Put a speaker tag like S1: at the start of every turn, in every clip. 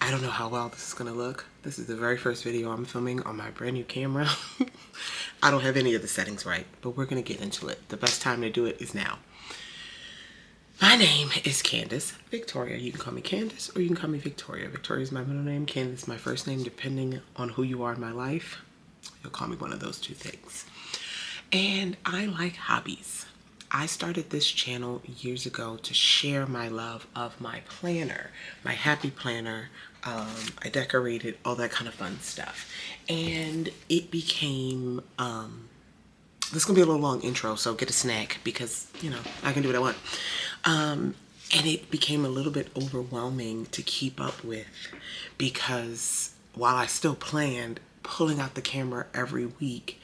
S1: I don't know how well this is gonna look. This is the very first video I'm filming on my brand new camera. I don't have any of the settings right, but we're gonna get into it. The best time to do it is now. My name is Candace Victoria. You can call me Candace or you can call me Victoria. Victoria is my middle name, Candace is my first name. Depending on who you are in my life, you'll call me one of those two things. And I like hobbies. I started this channel years ago to share my love of my planner, my happy planner. I decorated, all that kind of fun stuff. And it became, this is gonna be a little long intro, so get a snack because, you know, I can do what I want. And it became a little bit overwhelming to keep up with because while I still planned pulling out the camera every week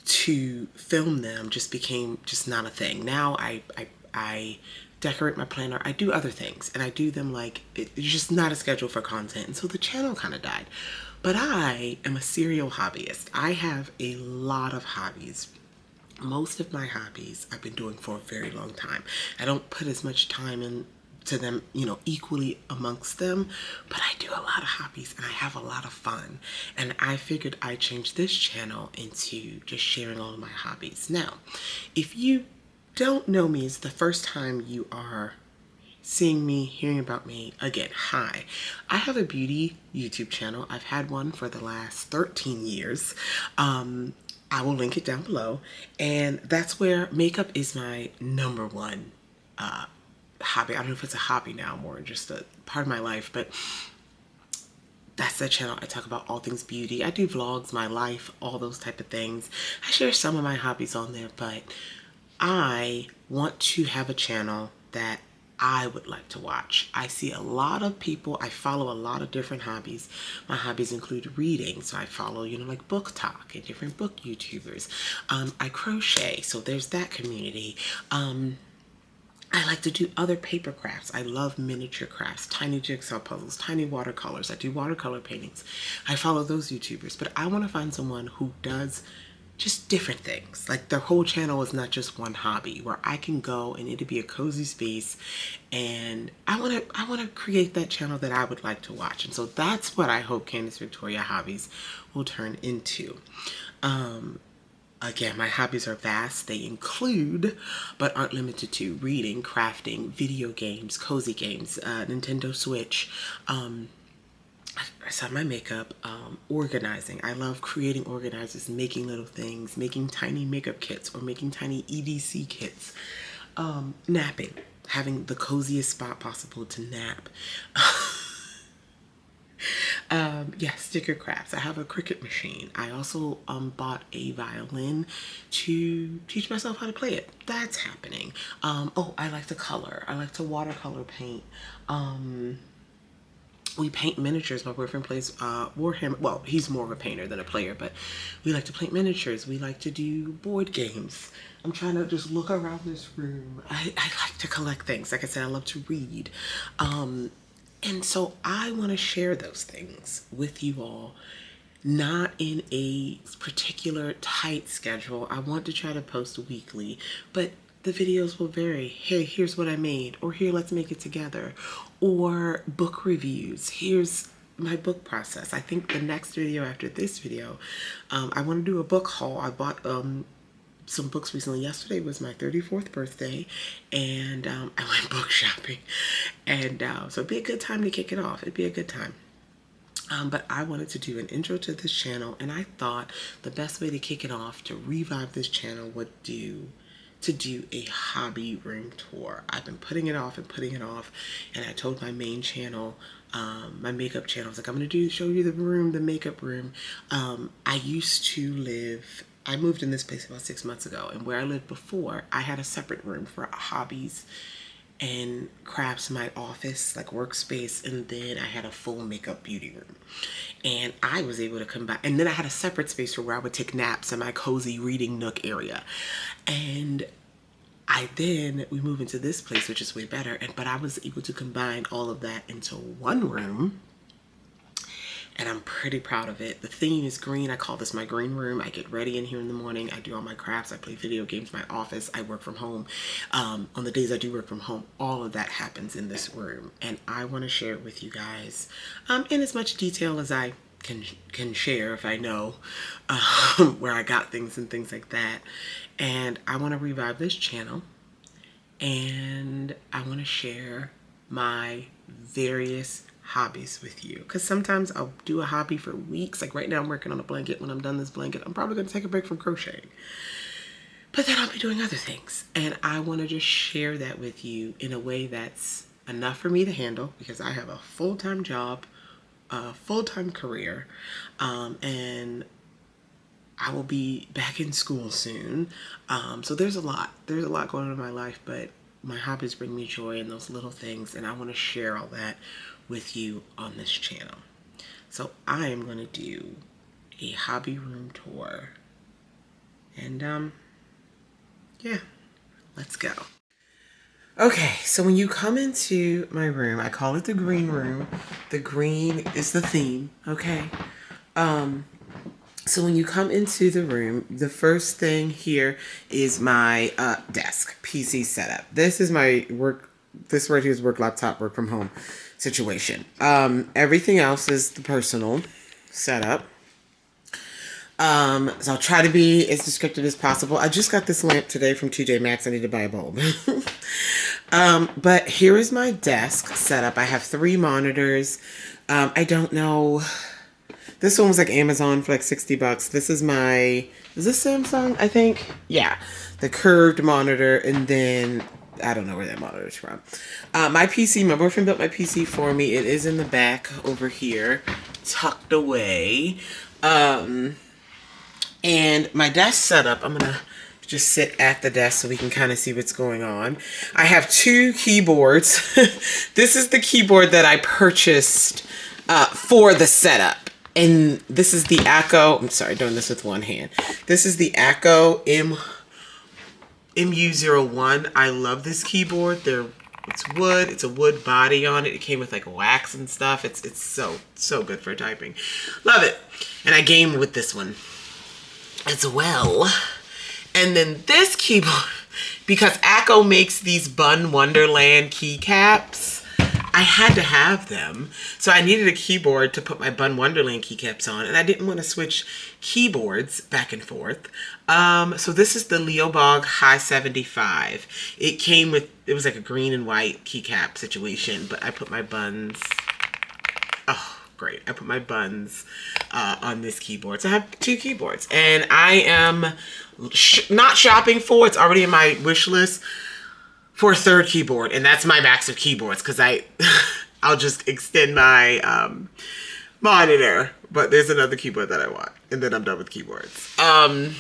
S1: to film them just became just not a thing. Now I decorate my planner. I do other things and I do them like it's just not a schedule for content. And so the channel kind of died. But I am a serial hobbyist. I have a lot of hobbies. Most of my hobbies I've been doing for a very long time. I don't put as much time into them, you know, equally amongst them, but I do a lot of hobbies and I have a lot of fun. And I figured I'd change this channel into just sharing all of my hobbies. Now, if you don't know me, it's the first time you are seeing me, hearing about me, again, hi. I have a beauty YouTube channel. I've had one for the last 13 years. I will link it down below. And that's where makeup is my number one hobby. I don't know if it's a hobby now, more just a part of my life, but that's the channel. I talk about all things beauty. I do vlogs, my life, all those type of things. I share some of my hobbies on there, but I want to have a channel that I would like to watch. I see a lot of people, I follow a lot of different hobbies. My hobbies include reading, so I follow, you know, like book talk and different book YouTubers. I crochet, so there's that community. I like to do other paper crafts. I love miniature crafts, tiny jigsaw puzzles, tiny watercolors. I do watercolor paintings. I follow those YouTubers, but I want to find someone who does just different things. Like their whole channel is not just one hobby where I can go and it'll be a cozy space and I want to create that channel that I would like to watch. And so that's what I hope Candace Victoria Hobbies will turn into. Again, my hobbies are vast. They include, but aren't limited to, reading, crafting, video games, cozy games, Nintendo Switch, I saw my makeup, organizing. I love creating organizers, making little things, making tiny makeup kits or making tiny EDC kits, napping, having the coziest spot possible to nap. Yeah, sticker crafts. I have a Cricut machine. I also bought a violin to teach myself how to play it. That's happening. Oh, I like to color. I like to watercolor paint. We paint miniatures. My boyfriend plays Warhammer. Well, he's more of a painter than a player, but we like to paint miniatures. We like to do board games. I'm trying to just look around this room. I like to collect things. Like I said, I love to read. And so I want to share those things with you all, not in a particular tight schedule. I want to try to post weekly, but the videos will vary. Hey, here's what I made, or here, let's make it together, or book reviews. Here's my book process. I think the next video after this video, I want to do a book haul. I bought some books recently. Yesterday was my 34th birthday, and I went book shopping, and so it'd be a good time to kick it off. It'd be a good time. But I wanted to do an intro to this channel, and I thought the best way to kick it off, to revive this channel, would to do a hobby room tour. I've been putting it off and putting it off, and I told my main channel, my makeup channel, I was like, I'm gonna show you the room, the makeup room. I used to live, I moved in this place about 6 months ago, and where I lived before, I had a separate room for hobbies and crafts in my office, like workspace, and then I had a full makeup beauty room. And I was able to combine, and then I had a separate space where I would take naps in my cozy reading nook area. And we moved into this place, which is way better, but I was able to combine all of that into one room. and I'm pretty proud of it. The theme is green. I call this my green room. I get ready in here in the morning. I do all my crafts. I play video games, my office. I work from home. On the days I do work from home, all of that happens in this room. And I want to share it with you guys in as much detail as I can share if I know where I got things and things like that. And I want to revive this channel. And I want to share my various hobbies with you, because sometimes I'll do a hobby for weeks. Like right now I'm working on a blanket. When I'm done this blanket, I'm probably going to take a break from crocheting, but then I'll be doing other things, and I want to just share that with you in a way that's enough for me to handle, because I have a full-time job, a full-time career, and I will be back in school soon. So there's a lot going on in my life, but my hobbies bring me joy in those little things, and I want to share all that with you on this channel. So I am going to do a hobby room tour, and yeah, let's go. Okay, so when you come into my room, I call it the green room. The green is the theme, okay? So when you come into the room, the first thing here is my desk, PC setup. This is my work, this right here is work laptop, work from home situation. Everything else is the personal setup. So I'll try to be as descriptive as possible. I just got this lamp today from TJ Maxx. I need to buy a bulb. But here is my desk setup. I have 3 monitors. I don't know. This one was like Amazon for like $60. This is is this Samsung? I think. Yeah. The curved monitor, and then I don't know where that monitor is from. My PC, my boyfriend built my PC for me. It is in the back over here, tucked away. And my desk setup, I'm going to just sit at the desk so we can kind of see what's going on. I have 2 keyboards. This is the keyboard that I purchased for the setup. And this is the ACO, I'm sorry, doing this with one hand. This is the ACO MU01. I love this keyboard. It's wood. It's a wood body on it. It came with like wax and stuff. It's so good for typing. Love it. And I game with this one as well. And then this keyboard, because ACO makes these Bun Wonderland keycaps, I had to have them. So I needed a keyboard to put my Bun Wonderland keycaps on, and I didn't want to switch keyboards back and forth. So this is the Leobog High 75. It was like a green and white keycap situation, but I put my buns, oh great, I put my buns on this keyboard. So I have 2 keyboards, and I am not shopping for, it's already in my wish list, for a 3rd keyboard, and that's my max of keyboards, because I'll just extend my monitor, but there's another keyboard that I want, and then I'm done with keyboards. But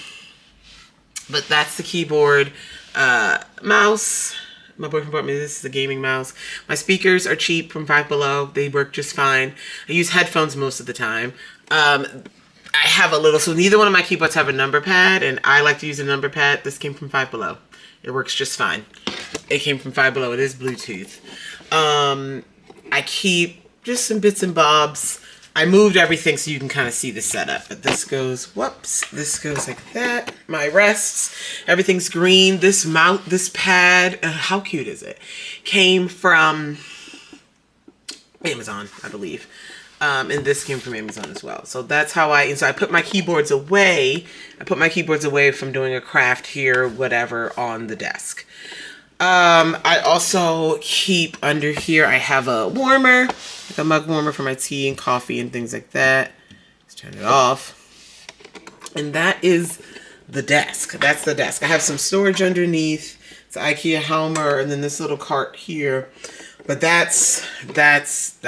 S1: that's the keyboard. Mouse, my boyfriend bought me this is a gaming mouse. My speakers are cheap from Five Below. They work just fine. I use headphones most of the time. I have a little, so neither one of my keyboards have a number pad, and I like to use a number pad. This came from Five Below. It works just fine. It came from Five Below. It is Bluetooth. I keep just some bits and bobs. I moved everything so you can kind of see the setup. But this goes, whoops, this goes like that. My rests, everything's green. This mount, this pad, how cute is it? Came from Amazon, I believe. And this came from Amazon as well. So that's how I put my keyboards away. I put my keyboards away from doing a craft here, whatever, on the desk. I also keep under here, I have a warmer, like a mug warmer for my tea and coffee and things like that. Let's turn it off. And that is the desk. That's the desk. I have some storage underneath. It's an IKEA Helmer, and then this little cart here. But that's the desk.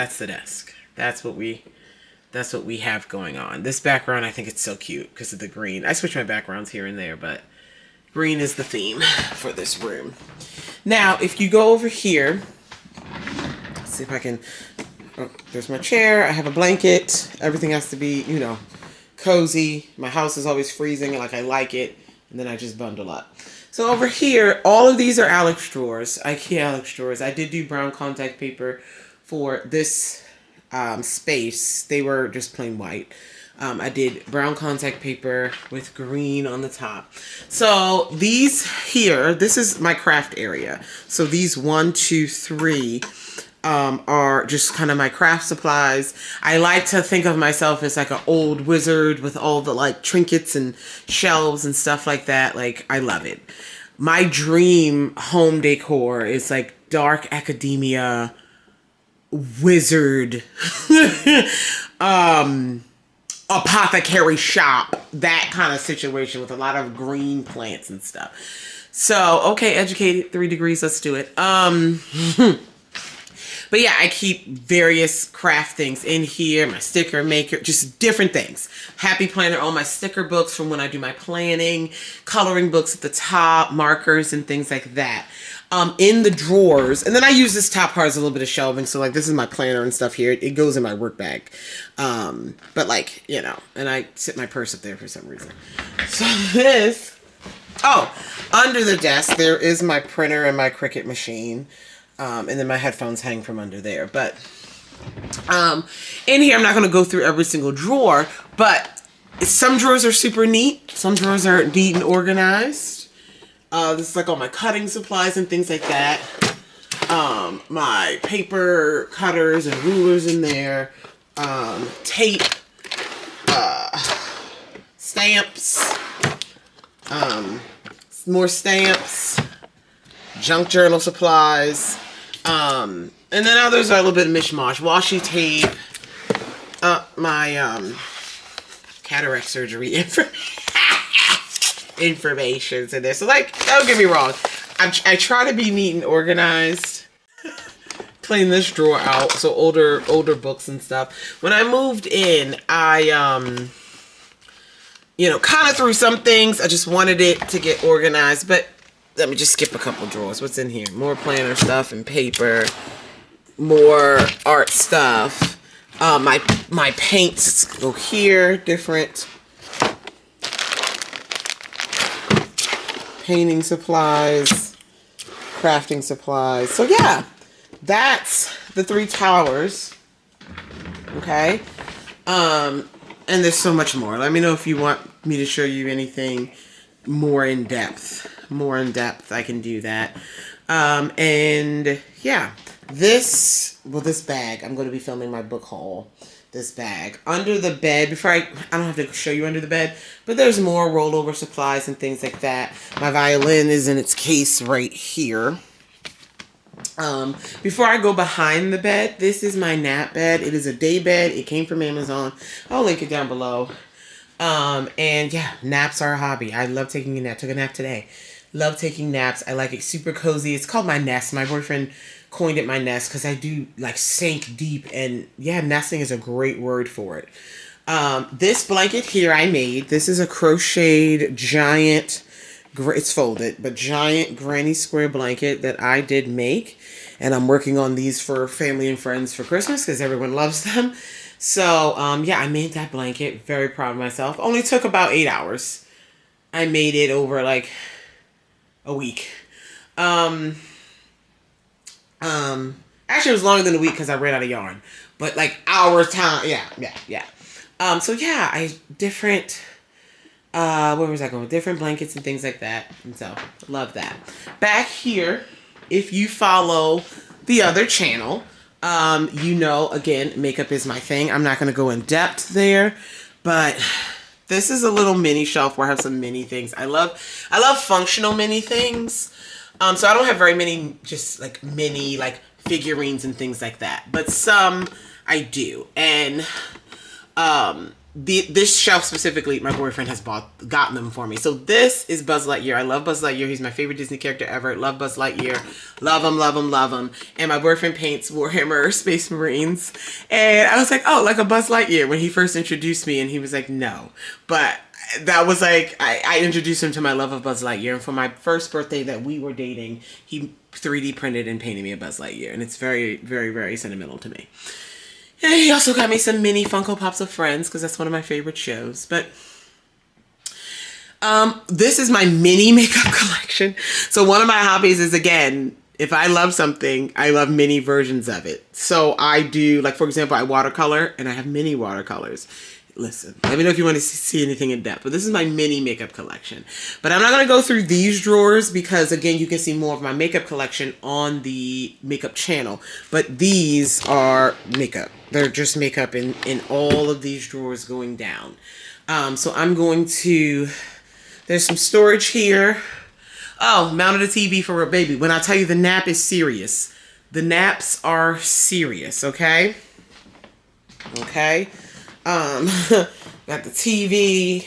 S1: That's what we have going on. This background, I think it's so cute because of the green. I switch my backgrounds here and there, but green is the theme for this room. Now, if you go over here, let's see if I can, oh, there's my chair. I have a blanket. Everything has to be, you know, cozy. My house is always freezing, like I like it. And then I just bundle up. So over here, all of these are Alex drawers, IKEA Alex drawers. I did do brown contact paper for this space. They were just plain white. I did brown contact paper with green on the top. So these here, this is my craft area. So these 1, 2, 3 are just kind of my craft supplies. I like to think of myself as like an old wizard with all the like trinkets and shelves and stuff like that. Like, I love it. My dream home decor is like dark academia wizard apothecary shop, that kind of situation with a lot of green plants and stuff. So, okay, educated, 3 degrees, let's do it. But yeah, I keep various craft things in here, my sticker maker, just different things. Happy Planner, all my sticker books from when I do my planning, coloring books at the top, markers and things like that. In the drawers, and then I use this top part as a little bit of shelving, so like this is my planner and stuff here. It goes in my work bag. But like, you know, and I sit my purse up there for some reason. So this, under the desk, there is my printer and my Cricut machine. And then my headphones hang from under there. But in here, I'm not going to go through every single drawer, but some drawers are super neat. Some drawers are neat and organized. This is like all my cutting supplies and things like that. My paper cutters and rulers in there. Tape. Stamps. More stamps. Junk journal supplies. And then others are a little bit of mishmash. Washi tape. My cataract surgery information's in there. So like, don't get me wrong. I try to be neat and organized. Clean this drawer out. So older books and stuff. When I moved in, I you know, kind of threw some things. I just wanted it to get organized, but let me just skip a couple drawers. What's in here? More planner stuff and paper. More art stuff. My paints go here. Different painting supplies. Crafting supplies. So yeah, that's the 3 towers. Okay. And there's so much more. Let me know if you want me to show you anything more in depth. I can do that. And yeah, this bag, I'm going to be filming my book haul. This bag under the bed, I don't have to show you under the bed, but there's more rollover supplies and things like that. My violin is in its case right here. Before I go behind the bed, this is my nap bed. It is a day bed. It came from Amazon. I'll link it down below. And yeah, naps are a hobby. I love taking a nap. Took a nap today. Love taking naps. I like it super cozy. It's called my nest. My boyfriend coined it my nest because I do like sink deep, and yeah, nesting is a great word for it. This blanket here I made. This is a crocheted giant, it's folded, but giant granny square blanket that I did make. And I'm working on these for family and friends for Christmas because everyone loves them. So, yeah, I made that blanket. Very proud of myself. Only took about 8 hours. I made it over like a week. Actually, it was longer than a week because I ran out of yarn. But like hours time. Yeah. So yeah, different, where was I going? Different blankets and things like that. And so, love that. Back here, if you follow the other channel, you know, again, makeup is my thing. I'm not going to go in depth there, but this is a little mini shelf where I have some mini things. I love functional mini things. So I don't have very many, just like mini, like figurines and things like that, but some I do. And, this shelf specifically, my boyfriend has gotten them for me. So this is Buzz Lightyear. I love Buzz Lightyear. He's my favorite Disney character ever. Love Buzz Lightyear. Love him, love him, love him. And my boyfriend paints Warhammer Space Marines. And I was like, oh, like a Buzz Lightyear when he first introduced me. And he was like, no. But that was like, I introduced him to my love of Buzz Lightyear. And for my first birthday that we were dating, he 3D printed and painted me a Buzz Lightyear. And it's very, very, very sentimental to me. And he also got me some mini Funko Pops of Friends because that's one of my favorite shows. But this is my mini makeup collection. So one of my hobbies is, again, If I love something, I love many versions of it. So I do, like, for example, I watercolor, and I have mini watercolors. Listen, let me know if you want to see anything in depth, but this is my mini makeup collection. But I'm not going to go through these drawers because, again, you can see more of my makeup collection on the makeup channel. But these are makeup. They're just makeup in all of these drawers going down. So I'm going to, there's some storage here. Oh, mounted a TV for a baby. When I tell you the nap is serious, the naps are serious, okay? Okay. Got the TV.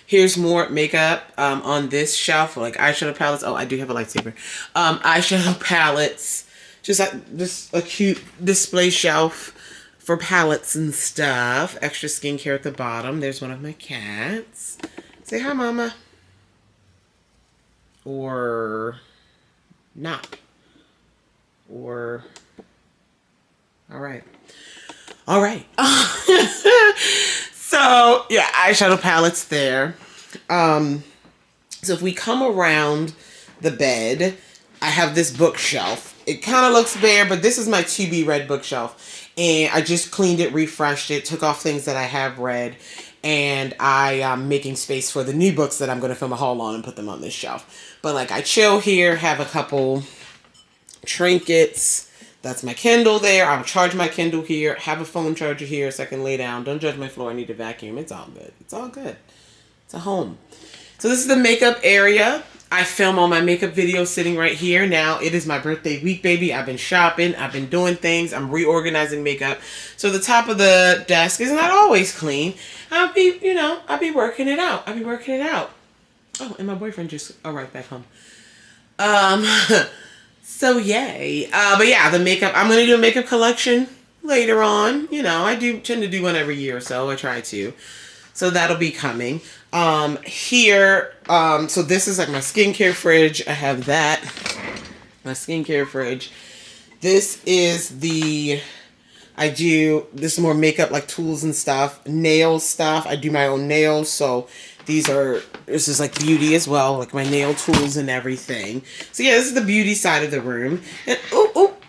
S1: Here's more makeup on this shelf, like eyeshadow palettes. Oh, I do have a lightsaber. Eyeshadow palettes. Just like just a cute display shelf for palettes and stuff. Extra skincare at the bottom. There's one of my cats. Say hi, Mama. Or not. Or all right. All right. So yeah, eyeshadow palettes there. So if we come around the bed, I have this bookshelf. It kind of looks bare, but this is my To Be Read bookshelf. And I just cleaned it, refreshed it, took off things that I have read. And I am making space for the new books that I'm going to film a haul on and put them on this shelf. But like I chill here, have a couple trinkets. That's my Kindle there. I'll charge my Kindle here. Have a phone charger here so I can lay down. Don't judge my floor. I need to vacuum. It's all good. It's all good. It's a home. So this is the makeup area. I film all my makeup videos sitting right here. Now, it is my birthday week, baby. I've been shopping. I've been doing things. I'm reorganizing makeup. So the top of the desk is not always clean. I'll be working it out. Oh, and my boyfriend just arrived back home. So yay. But yeah, the makeup, I'm going to do a makeup collection later on. You know, I do tend to do one every year or so. I try to. So that'll be coming. Here, so this is like my skincare fridge. I have that. My skincare fridge. This is this is more makeup, like tools and stuff. Nail stuff. I do my own nails. So this is like beauty as well, like my nail tools and everything. So yeah, this is the beauty side of the room. And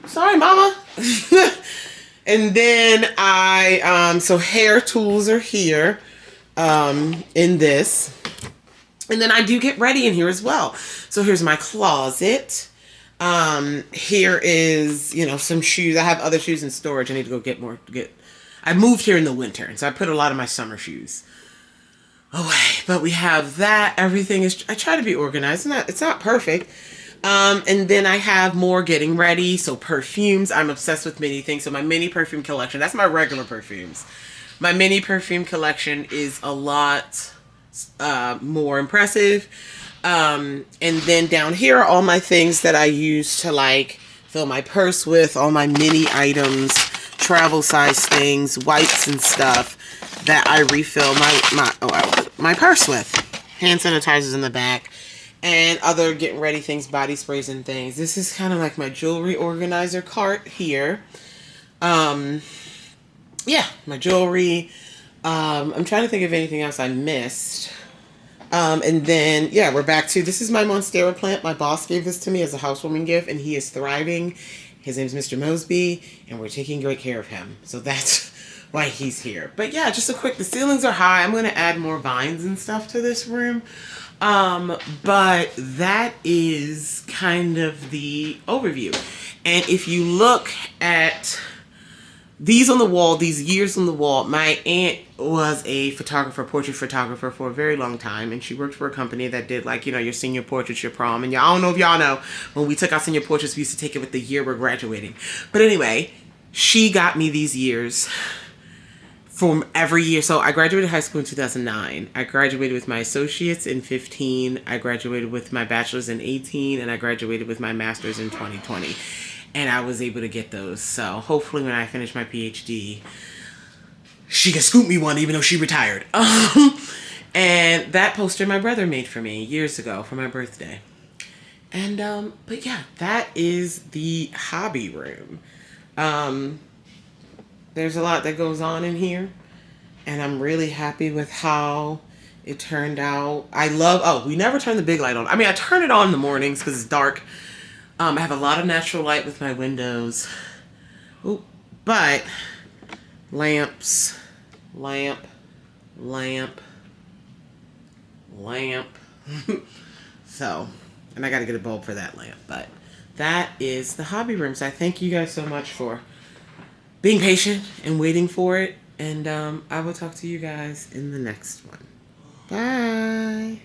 S1: sorry, Mama. And then so hair tools are here, in this. And then I do get ready in here as well. So here's my closet. Here is, some shoes. I have other shoes in storage. I need to go get more. I moved here in the winter, and so I put a lot of my summer shoes away. But we have that. Everything is, I try to be organized. It's not perfect. And then I have more getting ready. So perfumes. I'm obsessed with many things. So my mini perfume collection, that's my regular perfumes. My mini perfume collection is a lot more impressive. And then down here are all my things that I use to like fill my purse with, all my mini items, travel size things, wipes and stuff that I refill my purse with. Hand sanitizers in the back and other getting ready things, body sprays and things. This is kind of like my jewelry organizer cart here. Yeah, my jewelry. I'm trying to think of anything else I missed. And then, yeah, we're back to, this is my Monstera plant. My boss gave this to me as a housewarming gift, and he is thriving. His name is Mr. Mosby, and we're taking great care of him. So that's why he's here. But yeah, just the ceilings are high. I'm going to add more vines and stuff to this room. But that is kind of the overview. And if you look at these on the wall, these years on the wall, my aunt was a portrait photographer for a very long time. And she worked for a company that did like, your senior portraits, your prom. And I don't know if y'all know, when we took our senior portraits, we used to take it with the year we're graduating. But anyway, she got me these years from every year. So I graduated high school in 2009. I graduated with my associates in 15. I graduated with my bachelor's in 18. And I graduated with my master's in 2020. And I was able to get those. So hopefully when I finish my PhD, she can scoop me one even though she retired. And that poster my brother made for me years ago for my birthday. And, but yeah, that is the hobby room. There's a lot that goes on in here. And I'm really happy with how it turned out. We never turn the big light on. I mean, I turn it on in the mornings because it's dark. I have a lot of natural light with my windows. Ooh, but lamps, lamp, lamp, lamp. So, and I got to get a bulb for that lamp. But that is the hobby room. So I thank you guys so much for being patient and waiting for it. And I will talk to you guys in the next one. Bye.